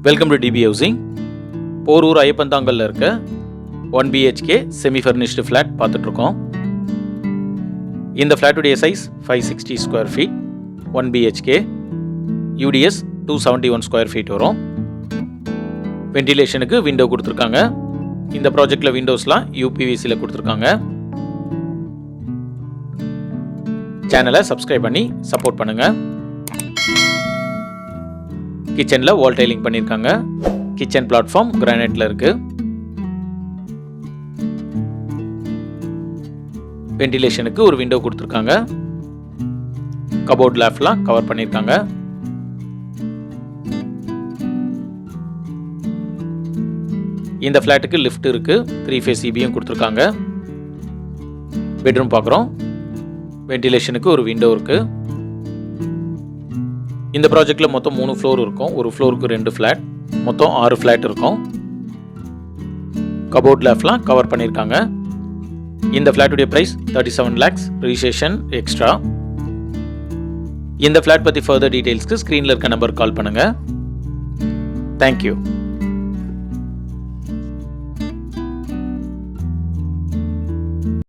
Welcome to DP housing. Porur ஐயப்பந்தாங்கல்ல இருக்க 1 BHK semi furnished flat பார்த்துட்ருக்கோம். இந்த ஃப்ளாட்டுடைய size 560 square feet, 1 BHK, UDS 271 square feet வரும். வென்டிலேஷனுக்கு விண்டோ கொடுத்துருக்காங்க. இந்த ப்ராஜெக்டில் விண்டோஸ்லாம் UPVCயில் கொடுத்துருக்காங்க. சேனலை சப்ஸ்கிரைப் பண்ணி சப்போர்ட் பண்ணுங்கள். கிச்சனில் வால் டைலிங் பண்ணியிருக்காங்க. கிச்சன் பிளாட்ஃபார்ம் கிரானைட்டில் இருக்குது. வென்டிலேஷனுக்கு ஒரு விண்டோ கொடுத்துருக்காங்க. கபோர்ட் லேஃப்லாம் கவர் பண்ணியிருக்காங்க. இந்த ஃப்ளாட்டுக்கு லிஃப்ட் இருக்குது. 3 ஃபேஸ் EBயும் கொடுத்துருக்காங்க. பெட்ரூம் பார்க்குறோம். வென்டிலேஷனுக்கு ஒரு விண்டோ இருக்குது. இந்த ப்ராஜெக்டில் மொத்தம் 3 ஃப்ளோர் இருக்கும். ஒரு ஃப்ளோருக்கு 2 ஃப்ளாட், மொத்தம் 6 ஃப்ளாட் இருக்கும். கபோர்ட் லேஃப்லாம் கவர் பண்ணியிருக்காங்க. இந்த ஃப்ளாட்டுடைய ப்ரைஸ் 37 lakhs, ரிஜிஸ்ட்ரேஷன் எக்ஸ்ட்ரா. இந்த ஃப்ளாட் பற்றி ஃபர்தர் டீட்டெயில்ஸ்க்கு ஸ்க்ரீனில் இருக்க நம்பர் கால் பண்ணுங்கள். தேங்க்யூ.